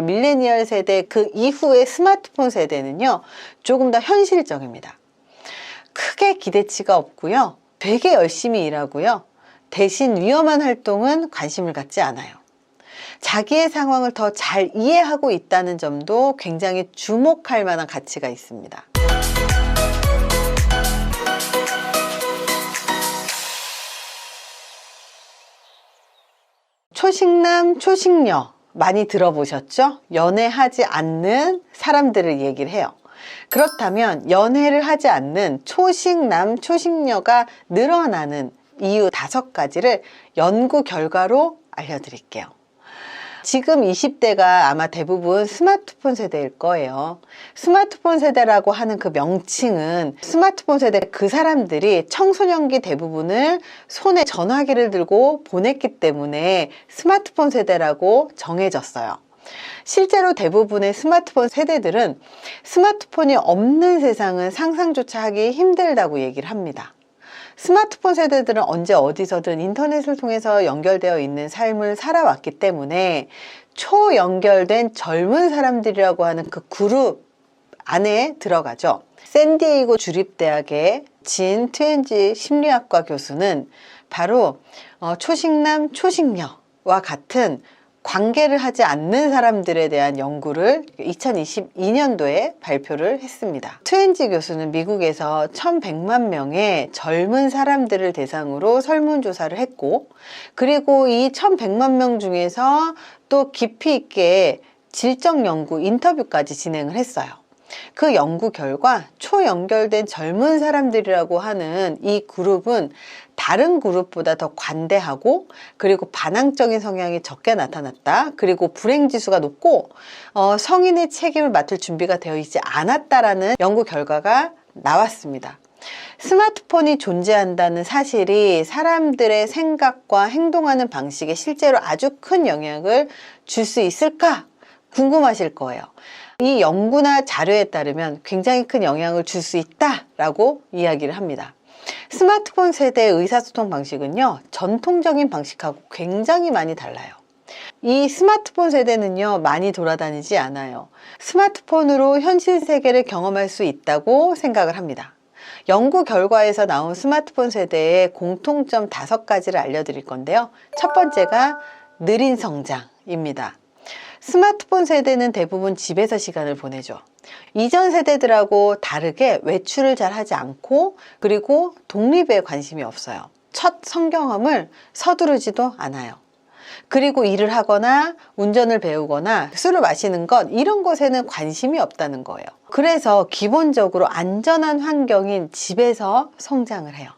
밀레니얼 세대 그 이후의 스마트폰 세대는요, 조금 더 현실적입니다. 크게 기대치가 없고요. 되게 열심히 일하고요. 대신 위험한 활동은 관심을 갖지 않아요. 자기의 상황을 더 잘 이해하고 있다는 점도 굉장히 주목할 만한 가치가 있습니다. 초식남, 초식녀 많이 들어보셨죠? 연애하지 않는 사람들을 얘기를 해요. 그렇다면 연애를 하지 않는 초식남, 초식녀가 늘어나는 이유 5가지를 연구 결과로 알려드릴게요. 지금 20대가 아마 대부분 스마트폰 세대일 거예요. 스마트폰 세대라고 하는 그 명칭은 스마트폰 세대 그 사람들이 청소년기 대부분을 손에 전화기를 들고 보냈기 때문에 스마트폰 세대라고 정해졌어요. 실제로 대부분의 스마트폰 세대들은 스마트폰이 없는 세상은 상상조차 하기 힘들다고 얘기를 합니다. 스마트폰 세대들은 언제 어디서든 인터넷을 통해서 연결되어 있는 삶을 살아왔기 때문에 초연결된 젊은 사람들이라고 하는 그 그룹 안에 들어가죠. 샌디에이고 주립대학의 진 트웬지 심리학과 교수는 바로 초식남, 초식녀와 같은 관계를 하지 않는 사람들에 대한 연구를 2022년도에 발표를 했습니다. 트웬지 교수는 미국에서 1100만 명의 젊은 사람들을 대상으로 설문조사를 했고, 그리고 이 1100만 명 중에서 또 깊이 있게 질적 연구 인터뷰까지 진행을 했어요. 그 연구 결과 초연결된 젊은 사람들이라고 하는 이 그룹은 다른 그룹보다 더 관대하고, 그리고 반항적인 성향이 적게 나타났다. 그리고 불행지수가 높고 성인의 책임을 맡을 준비가 되어 있지 않았다라는 연구 결과가 나왔습니다. 스마트폰이 존재한다는 사실이 사람들의 생각과 행동하는 방식에 실제로 아주 큰 영향을 줄 수 있을까 궁금하실 거예요. 이 연구나 자료에 따르면 굉장히 큰 영향을 줄 수 있다라고 이야기를 합니다. 스마트폰 세대의 의사소통 방식은요, 전통적인 방식하고 굉장히 많이 달라요. 이 스마트폰 세대는요, 많이 돌아다니지 않아요. 스마트폰으로 현실 세계를 경험할 수 있다고 생각을 합니다. 연구 결과에서 나온 스마트폰 세대의 공통점 5가지를 알려드릴 건데요. 첫 번째가 느린 성장입니다. 스마트폰 세대는 대부분 집에서 시간을 보내죠. 이전 세대들하고 다르게 외출을 잘 하지 않고, 그리고 독립에 관심이 없어요. 첫 성경험을 서두르지도 않아요. 그리고 일을 하거나 운전을 배우거나 술을 마시는 것, 이런 것에는 관심이 없다는 거예요. 그래서 기본적으로 안전한 환경인 집에서 성장을 해요.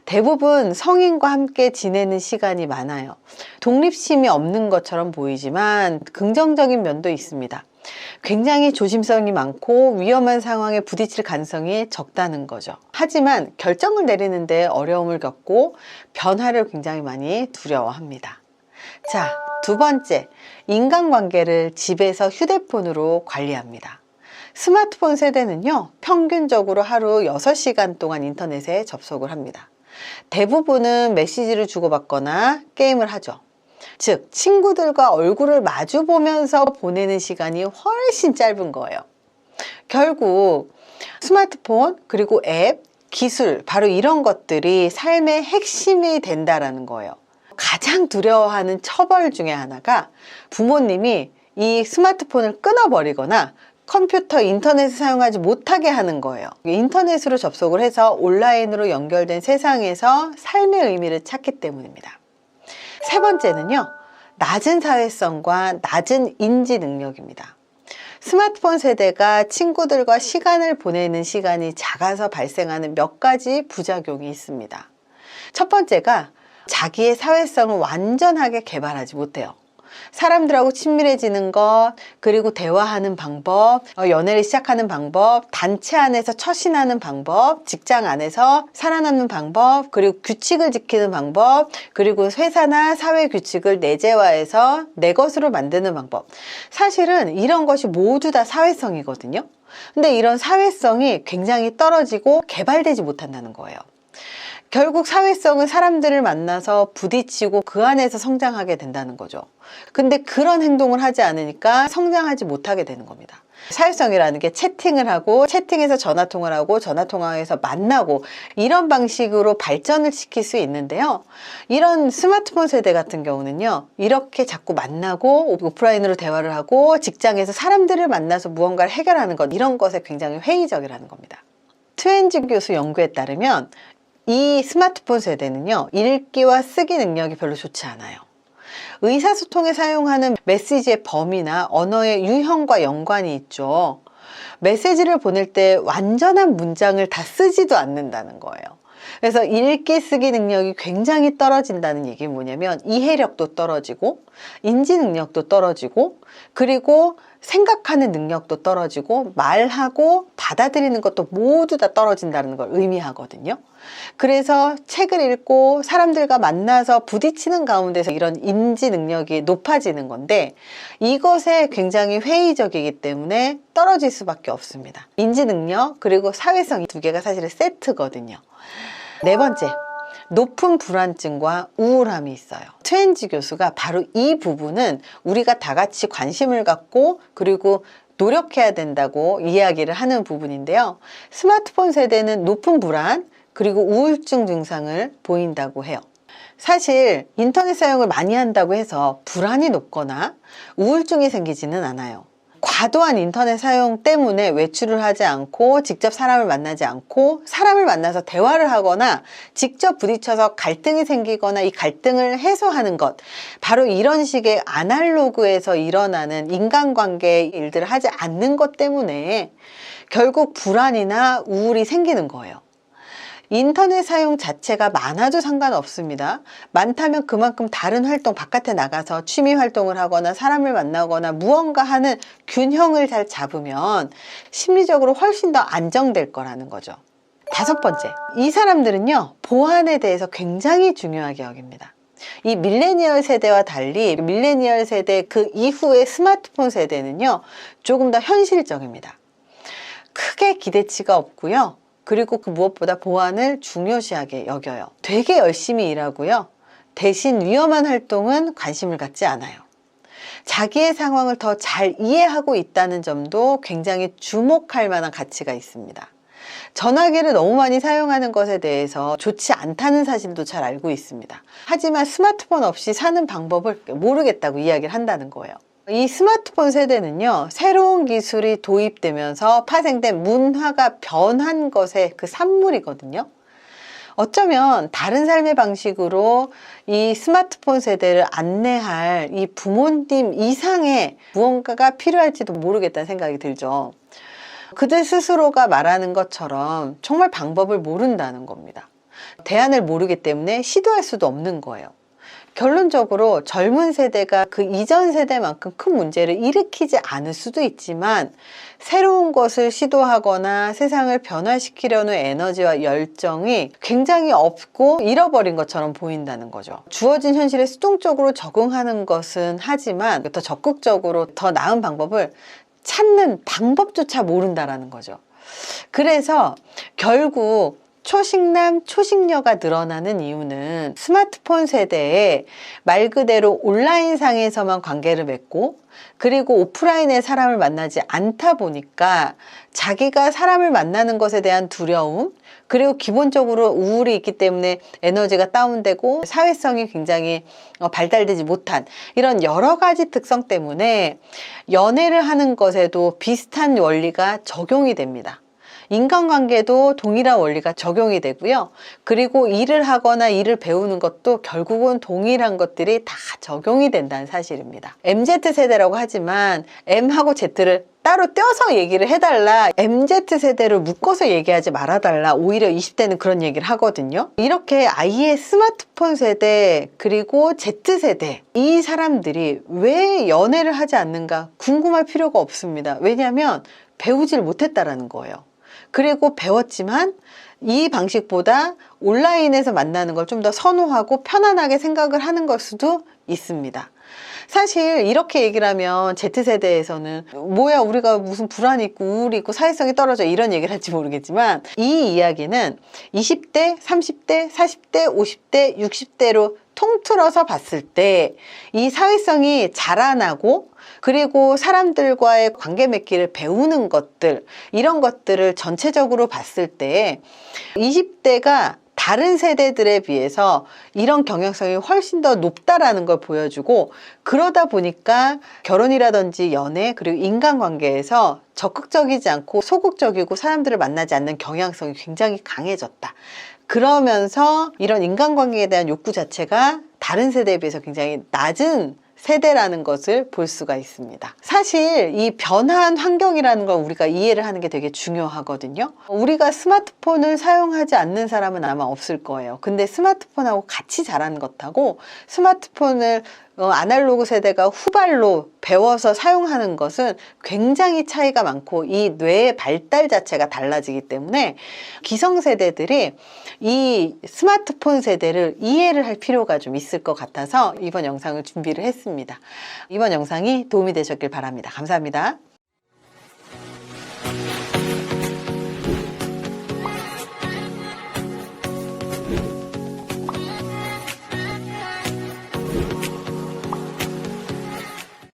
대부분 성인과 함께 지내는 시간이 많아요. 독립심이 없는 것처럼 보이지만 긍정적인 면도 있습니다. 굉장히 조심성이 많고 위험한 상황에 부딪힐 가능성이 적다는 거죠. 하지만 결정을 내리는데 어려움을 겪고 변화를 굉장히 많이 두려워합니다. 자, 2번째, 인간관계를 집에서 휴대폰으로 관리합니다. 스마트폰 세대는요, 평균적으로 하루 6시간 동안 인터넷에 접속을 합니다. 대부분은 메시지를 주고받거나 게임을 하죠. 즉, 친구들과 얼굴을 마주 보면서 보내는 시간이 훨씬 짧은 거예요. 결국 스마트폰, 그리고 앱, 기술, 바로 이런 것들이 삶의 핵심이 된다라는 거예요. 가장 두려워하는 처벌 중에 하나가 부모님이 이 스마트폰을 끊어버리거나 컴퓨터, 인터넷을 사용하지 못하게 하는 거예요. 인터넷으로 접속을 해서 온라인으로 연결된 세상에서 삶의 의미를 찾기 때문입니다. 3번째는요, 낮은 사회성과 낮은 인지 능력입니다. 스마트폰 세대가 친구들과 시간을 보내는 시간이 작아서 발생하는 몇 가지 부작용이 있습니다. 첫 번째가 자기의 사회성을 완전하게 개발하지 못해요. 사람들하고 친밀해지는 것, 그리고 대화하는 방법, 연애를 시작하는 방법, 단체 안에서 처신하는 방법, 직장 안에서 살아남는 방법, 그리고 규칙을 지키는 방법, 그리고 회사나 사회 규칙을 내재화해서 내 것으로 만드는 방법. 사실은 이런 것이 모두 다 사회성이거든요. 근데 이런 사회성이 굉장히 떨어지고 개발되지 못한다는 거예요. 결국 사회성은 사람들을 만나서 부딪히고 그 안에서 성장하게 된다는 거죠. 근데 그런 행동을 하지 않으니까 성장하지 못하게 되는 겁니다. 사회성이라는 게 채팅을 하고, 채팅에서 전화통화를 하고, 전화통화에서 만나고, 이런 방식으로 발전을 시킬 수 있는데요. 이런 스마트폰 세대 같은 경우는요, 이렇게 자꾸 만나고 오프라인으로 대화를 하고 직장에서 사람들을 만나서 무언가를 해결하는 것, 이런 것에 굉장히 회의적이라는 겁니다. 트웬지 교수 연구에 따르면 이 스마트폰 세대는요, 읽기와 쓰기 능력이 별로 좋지 않아요. 의사소통에 사용하는 메시지의 범위나 언어의 유형과 연관이 있죠. 메시지를 보낼 때 완전한 문장을 다 쓰지도 않는다는 거예요. 그래서 읽기 쓰기 능력이 굉장히 떨어진다는 얘기 뭐냐면, 이해력도 떨어지고 인지 능력도 떨어지고, 그리고 생각하는 능력도 떨어지고, 말하고 받아들이는 것도 모두 다 떨어진다는 걸 의미하거든요. 그래서 책을 읽고 사람들과 만나서 부딪히는 가운데서 이런 인지 능력이 높아지는 건데, 이것에 굉장히 회의적이기 때문에 떨어질 수밖에 없습니다. 인지 능력 그리고 사회성, 이 두 개가 사실은 세트거든요. 네 번째, 높은 불안증과 우울함이 있어요. 트웬지 교수가 바로 이 부분은 우리가 다 같이 관심을 갖고 그리고 노력해야 된다고 이야기를 하는 부분인데요. 스마트폰 세대는 높은 불안 그리고 우울증 증상을 보인다고 해요. 사실 인터넷 사용을 많이 한다고 해서 불안이 높거나 우울증이 생기지는 않아요. 과도한 인터넷 사용 때문에 외출을 하지 않고 직접 사람을 만나지 않고, 사람을 만나서 대화를 하거나 직접 부딪혀서 갈등이 생기거나 이 갈등을 해소하는 것, 바로 이런 식의 아날로그에서 일어나는 인간관계의 일들을 하지 않는 것 때문에 결국 불안이나 우울이 생기는 거예요. 인터넷 사용 자체가 많아도 상관없습니다. 많다면 그만큼 다른 활동, 바깥에 나가서 취미 활동을 하거나 사람을 만나거나 무언가 하는 균형을 잘 잡으면 심리적으로 훨씬 더 안정될 거라는 거죠. 다섯 번째, 이 사람들은요, 보안에 대해서 굉장히 중요하게 여깁니다. 이 밀레니얼 세대와 달리 밀레니얼 세대 그 이후의 스마트폰 세대는요, 조금 더 현실적입니다. 크게 기대치가 없고요. 그리고 그 무엇보다 보안을 중요시하게 여겨요. 되게 열심히 일하고요. 대신 위험한 활동은 관심을 갖지 않아요. 자기의 상황을 더 잘 이해하고 있다는 점도 굉장히 주목할 만한 가치가 있습니다. 전화기를 너무 많이 사용하는 것에 대해서 좋지 않다는 사실도 잘 알고 있습니다. 하지만 스마트폰 없이 사는 방법을 모르겠다고 이야기를 한다는 거예요. 이 스마트폰 세대는요, 새로운 기술이 도입되면서 파생된 문화가 변한 것의 그 산물이거든요. 어쩌면 다른 삶의 방식으로 이 스마트폰 세대를 안내할 이 부모님 이상의 무언가가 필요할지도 모르겠다는 생각이 들죠. 그들 스스로가 말하는 것처럼 정말 방법을 모른다는 겁니다. 대안을 모르기 때문에 시도할 수도 없는 거예요. 결론적으로 젊은 세대가 그 이전 세대만큼 큰 문제를 일으키지 않을 수도 있지만, 새로운 것을 시도하거나 세상을 변화시키려는 에너지와 열정이 굉장히 없고 잃어버린 것처럼 보인다는 거죠. 주어진 현실에 수동적으로 적응하는 것은 하지만 더 적극적으로 더 나은 방법을 찾는 방법조차 모른다라는 거죠. 그래서 결국 초식남, 초식녀가 늘어나는 이유는 스마트폰 세대에 말 그대로 온라인상에서만 관계를 맺고, 그리고 오프라인의 사람을 만나지 않다 보니까 자기가 사람을 만나는 것에 대한 두려움, 그리고 기본적으로 우울이 있기 때문에 에너지가 다운되고 사회성이 굉장히 발달되지 못한 이런 여러 가지 특성 때문에 연애를 하는 것에도 비슷한 원리가 적용이 됩니다. 인간관계도 동일한 원리가 적용이 되고요. 그리고 일을 하거나 일을 배우는 것도 결국은 동일한 것들이 다 적용이 된다는 사실입니다. MZ세대라고 하지만 M하고 Z를 따로 떼어서 얘기를 해달라, MZ세대를 묶어서 얘기하지 말아달라, 오히려 20대는 그런 얘기를 하거든요. 이렇게 아예 스마트폰 세대 그리고 Z세대, 이 사람들이 왜 연애를 하지 않는가 궁금할 필요가 없습니다. 왜냐하면 배우질 못했다라는 거예요. 그리고 배웠지만 이 방식보다 온라인에서 만나는 걸 좀 더 선호하고 편안하게 생각을 하는 걸 수도 있습니다. 사실 이렇게 얘기를 하면 Z세대에서는 뭐야 우리가 무슨 불안이 있고 우울이 있고 사회성이 떨어져 이런 얘기를 할지 모르겠지만 이 이야기는 20대, 30대, 40대, 50대, 60대로 통틀어서 봤을 때 이 사회성이 자라나고 그리고 사람들과의 관계 맺기를 배우는 것들 이런 것들을 전체적으로 봤을 때 20대가 다른 세대들에 비해서 이런 경향성이 훨씬 더 높다라는 걸 보여주고 그러다 보니까 결혼이라든지 연애 그리고 인간관계에서 적극적이지 않고 소극적이고 사람들을 만나지 않는 경향성이 굉장히 강해졌다. 그러면서 이런 인간관계에 대한 욕구 자체가 다른 세대에 비해서 굉장히 낮은 세대라는 것을 볼 수가 있습니다. 사실 이 변화한 환경이라는 걸 우리가 이해를 하는 게 되게 중요하거든요. 우리가 스마트폰을 사용하지 않는 사람은 아마 없을 거예요. 근데 스마트폰하고 같이 자란 것하고 스마트폰을 아날로그 세대가 후발로 배워서 사용하는 것은 굉장히 차이가 많고 이 뇌의 발달 자체가 달라지기 때문에 기성세대들이 이 스마트폰 세대를 이해를 할 필요가 좀 있을 것 같아서 이번 영상을 준비를 했습니다. 이번 영상이 도움이 되셨길 바랍니다. 감사합니다.